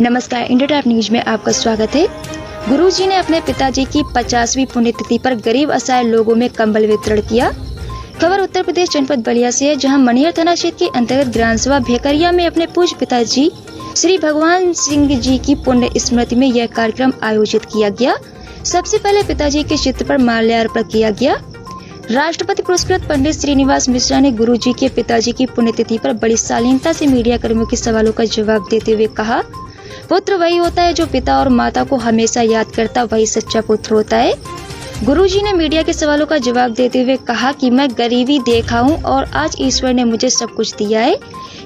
नमस्कार, India top news में आपका स्वागत है। गुरुजी ने अपने पिताजी की 50वीं पुण्यतिथि पर गरीब असहाय लोगों में कंबल वितरण किया। खबर उत्तर प्रदेश जनपद बलिया से है, जहां मनियर थाना क्षेत्र के अंतर्गत ग्राम सभा भेकरिया में अपने पूज्य पिताजी श्री भगवान सिंह जी की पुण्य स्मृति में यह कार्यक्रम आयोजित किया गया। सबसे पहले पिताजी के चित्र पर माल्यार्पण किया गया। राष्ट्रपति पुरस्कृत पंडित श्रीनिवास मिश्रा ने गुरुजी के पिताजी की पुण्यतिथि पर बड़ी शालीनता से मीडिया कर्मियों के सवालों का जवाब देते हुए कहा, पुत्र वही होता है जो पिता और माता को हमेशा याद करता, वही सच्चा पुत्र होता है। गुरुजी ने मीडिया के सवालों का जवाब देते हुए कहा कि मैं गरीबी देखा हूँ और आज ईश्वर ने मुझे सब कुछ दिया है।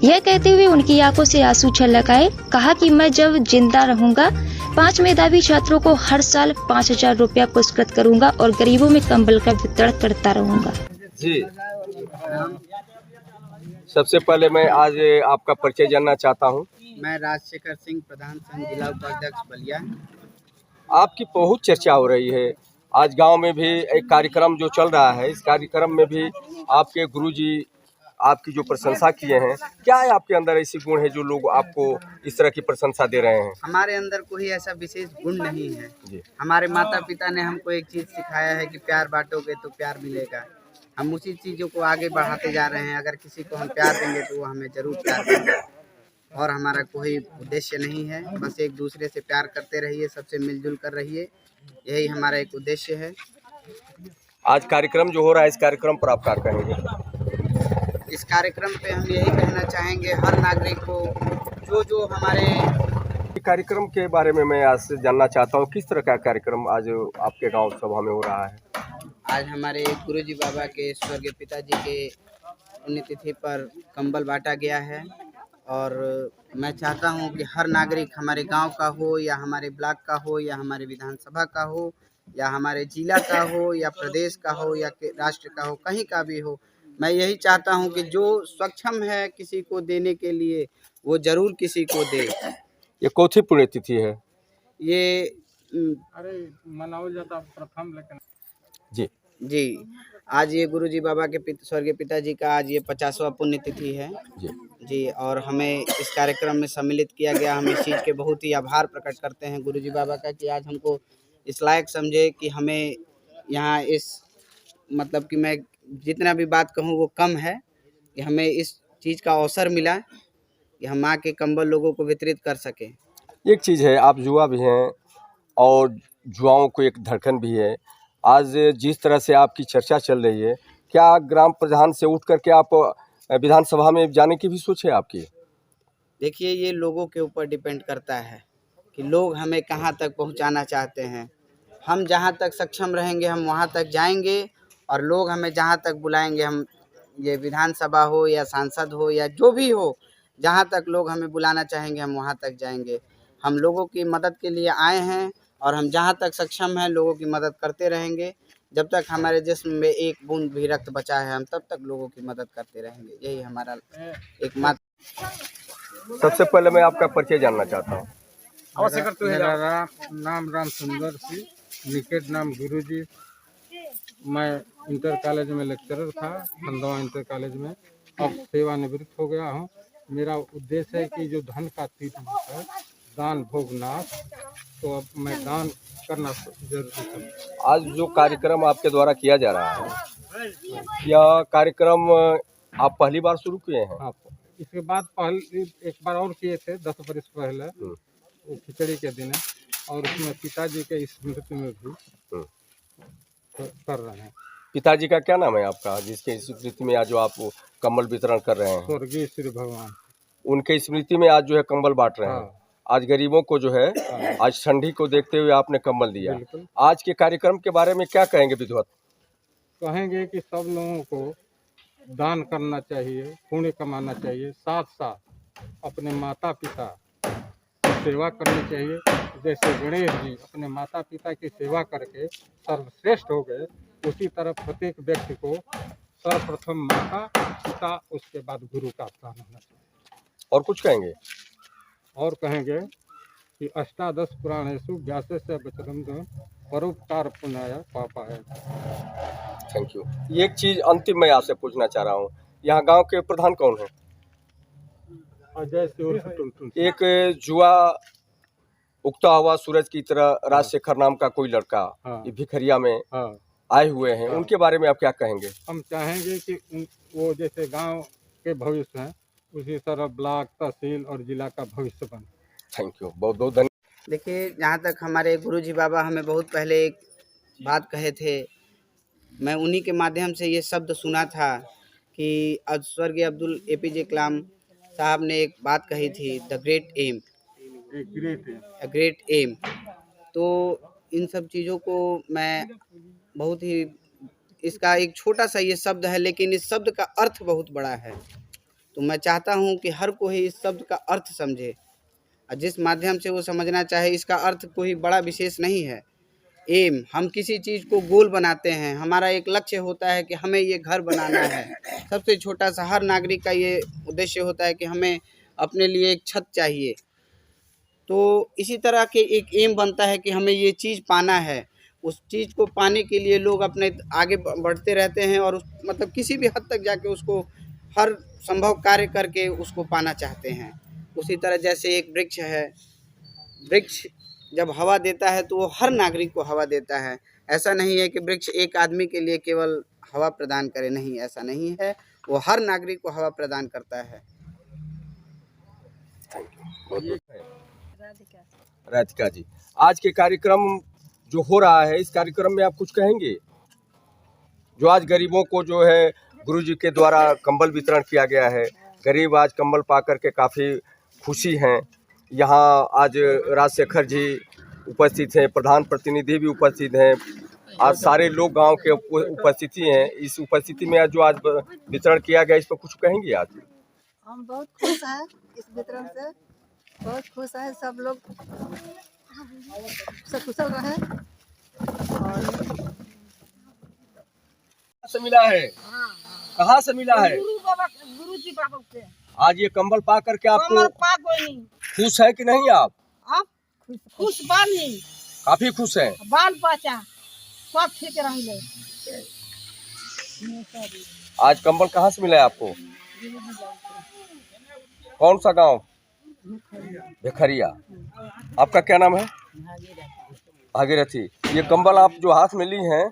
यह कहते हुए उनकी आंखों से आंसू छलक आए। कहा कि मैं जब जिंदा रहूंगा 5 मेधावी छात्रों को हर साल 5,000 रुपया पुरस्कृत करूंगा और गरीबों में कंबल का वितरण करता रहूंगा। जी, सबसे पहले मैं आज आपका परिचय जानना चाहता हूँ। मैं राजशेखर सिंह, प्रधान संघ जिला उपाध्यक्ष बलिया। आपकी बहुत चर्चा हो रही है। आज गांव में भी एक कार्यक्रम जो चल रहा है, इस कार्यक्रम में भी आपके गुरुजी आपकी जो प्रशंसा किए हैं, क्या है आपके अंदर ऐसी गुण है जो लोग आपको इस तरह की प्रशंसा दे रहे हैं? हमारे अंदर कोई ऐसा विशेष गुण नहीं है जी। हमारे माता पिता ने हमको एक चीज़ सिखाया है कि प्यार बांटोगे तो प्यार मिलेगा। हम उसी चीज़ों को आगे बढ़ाते जा रहे हैं। अगर किसी को हम प्यार देंगे तो वो हमें जरूर प्यार देंगे और हमारा कोई उद्देश्य नहीं है। बस एक दूसरे से प्यार करते रहिए, सबसे मिलजुल कर रहिए, यही हमारा एक उद्देश्य है। आज कार्यक्रम जो हो रहा है, इस कार्यक्रम पर आप क्या कहेंगे? इस कार्यक्रम पे हम यही कहना चाहेंगे हर नागरिक को जो हमारे कार्यक्रम के बारे में मैं आज से जानना चाहता हूँ, किस तरह का कार्यक्रम आज आपके गांव सभा में हो रहा है? आज हमारे गुरुजी बाबा के स्वर्गीय पिताजी के पुण्यतिथि पर कंबल बांटा गया है और मैं चाहता हूं कि हर नागरिक हमारे गांव का हो या हमारे ब्लॉक का हो या हमारे विधानसभा का हो या हमारे जिला का हो या प्रदेश का हो या राष्ट्र का हो, कहीं का भी हो, मैं यही चाहता हूं कि जो सक्षम है किसी को देने के लिए वो जरूर किसी को दे। ये कौन-सी पुण्यतिथि है? ये मनाओ जाता प्रथम, लेकिन जी आज ये गुरुजी बाबा के स्वर्गीय पिताजी का आज ये 50वां पुण्यतिथि है जी। और हमें इस कार्यक्रम में सम्मिलित किया गया। हम इस चीज़ के बहुत ही आभार प्रकट करते हैं गुरुजी बाबा का कि आज हमको इस लायक समझे कि हमें यहाँ इस मतलब कि मैं जितना भी बात कहूँ वो कम है कि हमें इस चीज़ का अवसर मिला कि हम माँ के कंबल लोगों को वितरित कर सकें। एक चीज़ है, आप युवा भी हैं और युवाओं को एक धड़कन भी है। आज जिस तरह से आपकी चर्चा चल रही है, क्या ग्राम प्रधान से उठ करके आप विधानसभा में जाने की भी सोच है आपकी? देखिए, ये लोगों के ऊपर डिपेंड करता है कि लोग हमें कहाँ तक पहुँचाना चाहते हैं। हम जहाँ तक सक्षम रहेंगे हम वहाँ तक जाएंगे और लोग हमें जहाँ तक बुलाएंगे, हम ये विधानसभा हो या सांसद हो या जो भी हो, जहाँ तक लोग हमें बुलाना चाहेंगे हम वहाँ तक जाएंगे। हम लोगों की मदद के लिए आए हैं और हम जहाँ तक सक्षम हैं लोगों की मदद करते रहेंगे। जब तक हमारे जिस्म में एक बूंद भी रक्त बचा है हम तब तक लोगों की मदद करते रहेंगे। यही हमारा एकमात्र। सबसे पहले मैं आपका परिचय जानना चाहता हूँ। मेरा नाम राम सुंदर सिंह, निकट नाम गुरुजी। मैं इंटर कॉलेज में लेक्चरर था, खंडवा इंटर कॉलेज में। अब सेवानिवृत्त हो गया हूँ। मेरा उद्देश्य है कि जो धन का तीर्थ है, दान भोग नाश, तो अब मैं दान करना जरूरी है। आज जो कार्यक्रम आपके द्वारा किया जा रहा है, यह कार्यक्रम आप पहली बार शुरू किए हैं? हाँ, इसके बाद पहले एक बार और किए थे 10 वर्ष पहले, वो खिचड़ी के दिन है और उसमें पिताजी के स्मृति में भी कर रहे हैं। पिताजी का क्या नाम है आपका, जिसके स्मृति में आज जो आप कंबल वितरण कर रहे हैं? स्वर्गीय श्री भगवान, उनके स्मृति में आज जो है कंबल बांट रहे हैं। हाँ। आज गरीबों को जो है, आज ठंडी को देखते हुए आपने कंबल दिया। बिल्कुल। आज के कार्यक्रम के बारे में क्या कहेंगे विधिवत? कहेंगे कि सब लोगों को दान करना चाहिए, पुण्य कमाना चाहिए, साथ साथ अपने माता पिता की सेवा करनी चाहिए। जैसे गणेश जी अपने माता पिता की सेवा करके सर्वश्रेष्ठ हो गए, उसी तरह प्रत्येक व्यक्ति को सर्वप्रथम माता पिता, उसके बाद गुरु का स्थान होना चाहिए। और कुछ कहेंगे? और कहेंगे कि अष्टादश पुराणेषु व्यासस्य वचनं परोपकार पुण्याय पापाय। Thank you. एक चीज अंतिम मैं आपसे पूछना चाह रहा हूँ, यहाँ गांव के प्रधान कौन है? अजय सिंह टुनटुन। एक युवा उगता हुआ सूरज की तरह राजशेखर नाम का कोई लड़का हाँ। ये भिखरिया में हाँ, आए हुए हैं, हाँ। उनके बारे में आप क्या कहेंगे? हम चाहेंगे कि वो जैसे गांव के भविष्य हैं उसी तरह ब्लॉक, तहसील और जिला का भविष्य बने। थैंक यू, बहुत बहुत धन्यवाद। देखिए, जहाँ तक हमारे गुरुजी बाबा हमें बहुत पहले एक बात कहे थे, मैं उन्हीं के माध्यम से ये शब्द सुना था कि स्वर्गीय अब्दुल APJ कलाम साहब ने एक बात कही थी, द ग्रेट एम, एक ग्रेट है। A great aim. तो इन सब चीज़ों को मैं बहुत ही, इसका एक छोटा सा ये शब्द है लेकिन इस शब्द का अर्थ बहुत बड़ा है। तो मैं चाहता हूँ कि हर कोई इस शब्द का अर्थ समझे और जिस माध्यम से वो समझना चाहे। इसका अर्थ कोई बड़ा विशेष नहीं है। एम, हम किसी चीज़ को गोल बनाते हैं, हमारा एक लक्ष्य होता है कि हमें ये घर बनाना है। सबसे छोटा सा हर नागरिक का ये उद्देश्य होता है कि हमें अपने लिए एक छत चाहिए। तो इसी तरह के एक एम बनता है कि हमें ये चीज़ पाना है। उस चीज़ को पाने के लिए लोग अपने आगे बढ़ते रहते हैं और उस मतलब किसी भी हद तक जाके उसको हर संभव कार्य करके उसको पाना चाहते हैं। उसी तरह जैसे एक वृक्ष है, वृक्ष जब हवा देता है तो वो हर नागरिक को हवा देता है। ऐसा नहीं है कि वृक्ष एक आदमी के लिए केवल हवा प्रदान करे, नहीं, ऐसा नहीं है। वो हर नागरिक को हवा प्रदान करता है। थैंक यू, बहुत बहुत। राधिका जी, आज के कार्यक्रम जो हो रहा है, इस कार्यक्रम में आप कुछ कहेंगे? जो आज गरीबों को जो है गुरुजी के द्वारा कंबल वितरण किया गया है, गरीब आज कंबल पा करके काफ़ी खुशी हैं। यहाँ आज राजशेखर जी उपस्थित हैं, प्रधान प्रतिनिधि भी उपस्थित हैं, आज सारे लोग गांव के उपस्थिति हैं। इस उपस्थिति में जो आज वितरण किया गया, इस पर कुछ कहेंगे? आज हम बहुत खुश हैं इस वितरण से, बहुत खुश हैं। सब लोग सकुशल रहे। कहाँ से मिला है? कहाँ से मिला है? गुरुजी बाबा से आज ये कंबल पा करके आपको पा कोई नहीं। खुश है कि नहीं? आप खुश बानी, काफी खुश हैं। बाल बचा सब ठीक रहे। आज कंबल कहाँ से मिला है आपको? कौन सा गांव? भिखरिया। आपका क्या नाम है? भागीरथी। ये कंबल आप जो हाथ में ली हैं,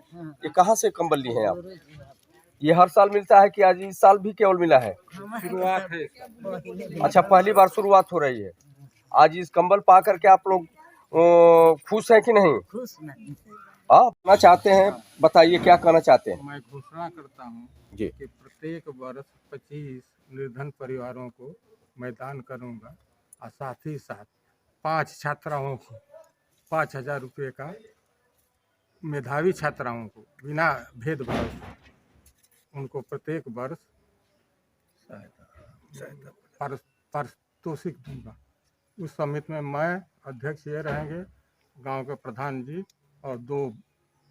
ये कहाँ से कंबल ली हैं आप? ये हर साल मिलता है कि आज इस साल भी केवल मिला है? शुरुआत है। अच्छा, पहली बार शुरुआत हो रही है। आज इस कंबल पा करके आप लोग खुश हैं कि नहीं? खुश नहीं। आप कहना चाहते हैं, बताइए क्या कहना चाहते हैं? मैं घोषणा करता हूँ जी। कि प्रत्येक वर्ष 25 निर्धन परिवारों को मैं दान करूँगा और साथ ही साथ 5 छात्राओं को 5,000 रुपये का, मेधावी छात्राओं को बिना भेदभाव से उनको प्रत्येक वर्ष पारितोषिक दूंगा। उस समिति में मैं अध्यक्ष ये रहेंगे, गांव के प्रधान जी और 2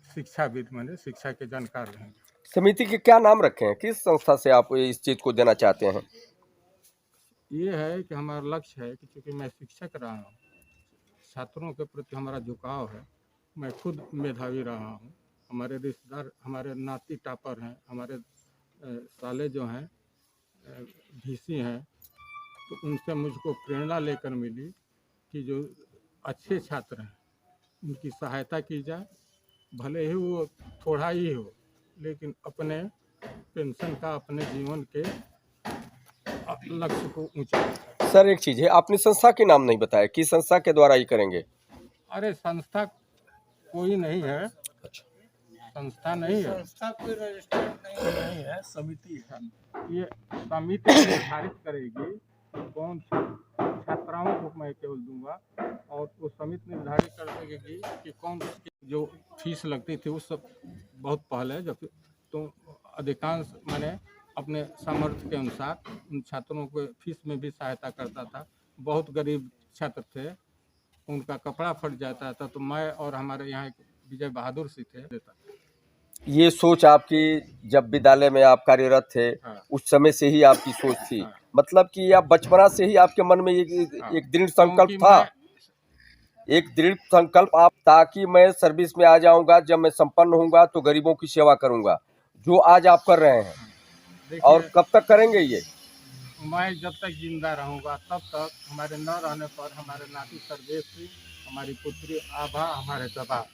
शिक्षाविद, मैंने शिक्षा के जानकार रहेंगे। समिति के क्या नाम रखे हैं? किस संस्था से आप इस चीज को देना चाहते हैं? ये है कि हमारा लक्ष्य है कि चूँकि मैं शिक्षक रहा हूँ, छात्रों के प्रति हमारा झुकाव है। मैं खुद मेधावी रहा हूँ, हमारे रिश्तेदार, हमारे नाती टॉपर हैं, हमारे साले जो हैं VC हैं, तो उनसे मुझको प्रेरणा लेकर मिली कि जो अच्छे छात्र हैं उनकी सहायता की जाए, भले ही वो थोड़ा ही हो, लेकिन अपने पेंशन का, अपने जीवन के लक्ष्य को ऊंचा। सर, एक चीज है, आपने संस्था के नाम नहीं बताया, किस संस्था के द्वारा ये करेंगे? अरे संस्था कोई नहीं है। अच्छा, संस्था नहीं है, संस्था कोई रजिस्टर्ड नहीं है, समिति है। ये समिति निर्धारित करेगी कौन छात्राओं को मैं केवल दूंगा, और वो समिति निर्धारित कर देगी कि कौन जो फीस लगती थी उस सब बहुत पहले, जब तो अधिकांश मैंने अपने सामर्थ्य के अनुसार उन छात्रों को फीस में भी सहायता करता था। बहुत गरीब छात्र थे, उनका कपड़ा फट जाता था तो मैं और हमारे यहाँ एक विजय बहादुर सिंह थे देता। ये सोच आपकी जब विद्यालय में आप कार्यरत थे, हाँ। उस समय से ही आपकी सोच थी? हाँ। मतलब कि आप बचपना से ही आपके मन में एक दृढ़ संकल्प क्योंकि था, एक दृढ़ संकल्प आप, ताकि मैं सर्विस में आ जाऊंगा, जब मैं संपन्न होऊंगा तो गरीबों की सेवा करूंगा, जो आज आप कर रहे हैं। और कब तक करेंगे ये? मैं जब तक जिंदा रहूंगा तब तक, हमारे न रहने पर हमारे नाती सर्वेश हमारी पुत्री आभा, हमारे दबा।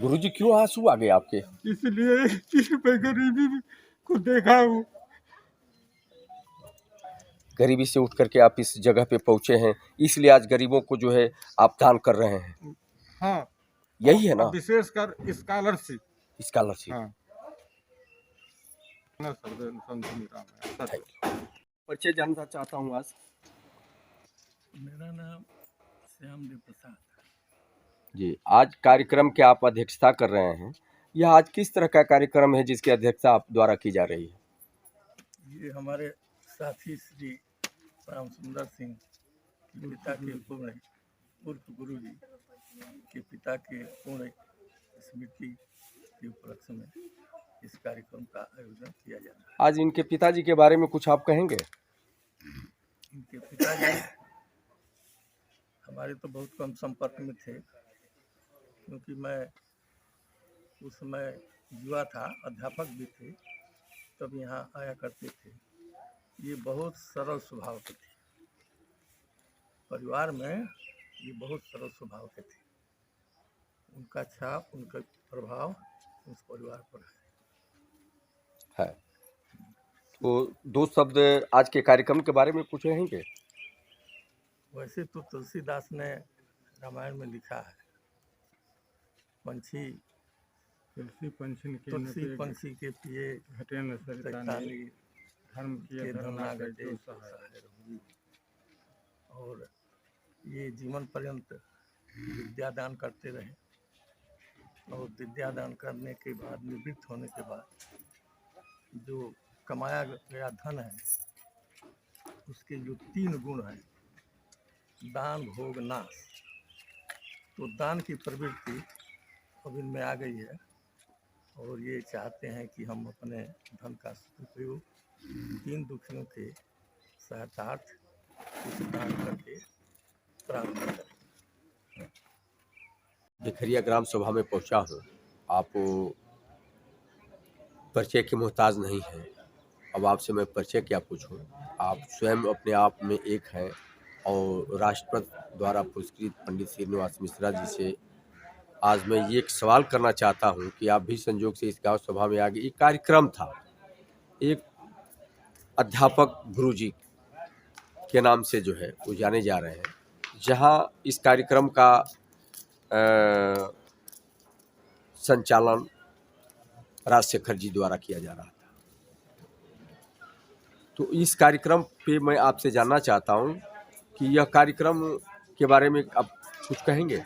गुरुजी क्यों आंसू आ गए आपके? इसलिए कि मैं गरीबी को देखा हूँ। गरीबी से उठ करके आप इस जगह पे पहुंचे हैं, इसलिए आज गरीबों को जो है आप दान कर रहे हैं। हाँ, यही है ना, विशेषकर स्कॉलरशिप। स्कॉलरशिप। हाँ, सर। परिचय जानना चाहता हूँ आज। मेरा नाम श्यामदेव प्रसाद जी, आज कार्यक्रम के आप अध्यक्षता कर रहे हैं, यह आज किस तरह का कार्यक्रम है जिसकी अध्यक्षता आप द्वारा की जा रही है? ये हमारे साथी श्री राम सुंदर सिंह के पिता के पूर्ण उर्फ गुरु जी के पिता के पूर्ण स्मृति के उपलक्ष्य में इस कार्यक्रम का आयोजन किया जा रहा है। आज इनके पिताजी के बारे में कुछ आप कहेंगे? इनके पिताजी हमारे तो बहुत कम संपर्क में थे, क्योंकि मैं उस समय युवा था, अध्यापक भी थे, तब यहाँ आया करते थे। ये बहुत सरल स्वभाव के थे, परिवार में ये बहुत सरल स्वभाव के थे। उनका छाप, उनका प्रभाव उस परिवार पर है। तो दो शब्द आज के कार्यक्रम के बारे में कुछ कहेंगे? वैसे तो तुलसीदास ने रामायण में लिखा है, पंछी तुलसी पंछी के पिए घटे न सरतानी, धर्म किए धर्मा गटे सहाय रघुवीर। और ये जीवन पर्यंत विद्यादान करते रहे, और विद्यादान करने के बाद, निवृत्त होने के बाद जो कमाया गया धन है, उसके जो 3 गुण हैं, दान, भोग, नाश, तो दान की प्रवृत्ति अब इनमें आ गई है, और ये चाहते हैं कि हम अपने धन का उपयोग दीन दुखियों के सहायतार्थ कुछ दान करके प्राप्त करें। भिखरिया ग्राम सभा में पहुंचा हूँ। आप परिचय के मोहताज नहीं हैं। अब आपसे मैं परिचय क्या पूछूं? आप स्वयं अपने आप में एक हैं, और राष्ट्रपति द्वारा पुरस्कृत पंडित श्रीनिवास मिश्रा जी से आज मैं ये एक सवाल करना चाहता हूं कि आप भी संयोग से इस गांव सभा में आ गए। एक कार्यक्रम था, एक अध्यापक गुरुजी के नाम से जो है वो जाने जा रहे हैं, जहां इस कार्यक्रम का संचालन राजशेखर जी द्वारा किया जा रहा था। तो इस कार्यक्रम पे मैं आपसे जानना चाहता हूं कि यह कार्यक्रम के बारे में आप कुछ कहेंगे?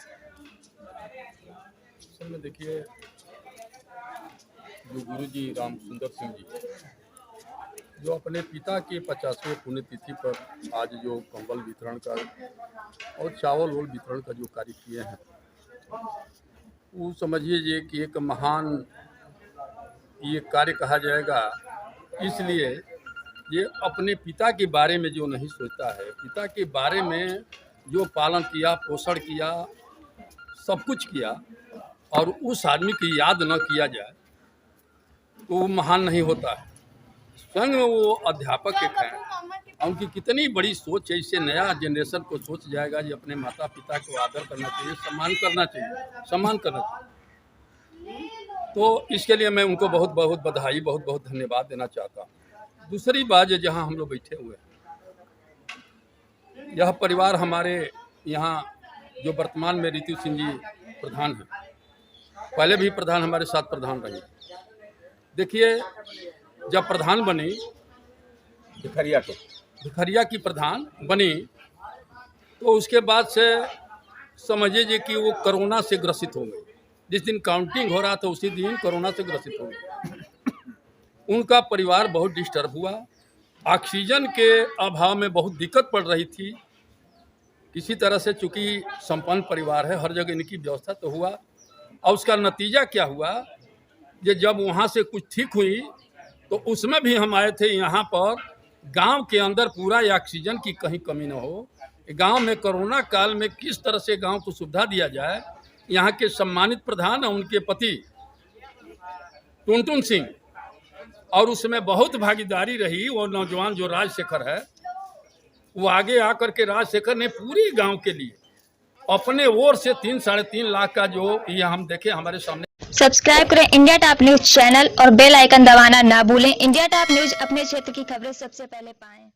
असल में देखिए, जो गुरुजी राम सुंदर सिंह जी जो अपने पिता के 50वें पुण्यतिथि पर आज जो कंबल वितरण का और चावल वोल वितरण का जो कार्य किए हैं, वो समझिए कि एक महान ये कार्य कहा जाएगा। इसलिए ये अपने पिता के बारे में जो नहीं सोचता है, पिता के बारे में जो पालन किया, पोषण किया, सब कुछ किया, और उस आदमी की याद न किया जाए तो वो महान नहीं होता है। स्वयं में वो अध्यापक एक हैं, उनकी कितनी बड़ी सोच है। इससे नया जनरेशन को सोच जाएगा कि अपने माता पिता को आदर करना चाहिए, सम्मान करना चाहिए। तो इसके लिए मैं उनको बहुत बहुत बधाई, बहुत बहुत धन्यवाद देना चाहता हूँ। दूसरी बात है, जहाँ हम लोग बैठे हुए हैं, यह परिवार हमारे यहाँ जो वर्तमान में ऋतु सिंह जी प्रधान हैं, पहले भी प्रधान हमारे साथ प्रधान रहे। देखिए, जब प्रधान बनी भिखरिया की प्रधान बनी, तो उसके बाद से समझिए कि वो कोरोना से ग्रसित हो गई। जिस दिन काउंटिंग हो रहा था उसी दिन कोरोना से ग्रसित हो गई। उनका परिवार बहुत डिस्टर्ब हुआ, ऑक्सीजन के अभाव में बहुत दिक्कत पड़ रही थी। किसी तरह से, चूँकि संपन्न परिवार है, हर जगह इनकी व्यवस्था तो हुआ, और उसका नतीजा क्या हुआ, ये जब वहाँ से कुछ ठीक हुई तो उसमें भी हम आए थे यहाँ पर, गांव के अंदर पूरा ऑक्सीजन की कहीं कमी न हो। गांव में कोरोना काल में किस तरह से गांव को सुविधा दिया जाए, यहाँ के सम्मानित प्रधान और उनके पति टुनटुन सिंह और उसमें बहुत भागीदारी रही। वो नौजवान जो राजशेखर है, वो आगे आकर के राजशेखर ने पूरे गांव के लिए अपने ओर से 3-3.5 लाख का जो ये हम देखे हमारे सामने। सब्सक्राइब करें इंडिया टॉप न्यूज चैनल और बेल आइकन दबाना ना भूलें। इंडिया टॉप न्यूज अपने क्षेत्र की खबरें सबसे पहले पाएं।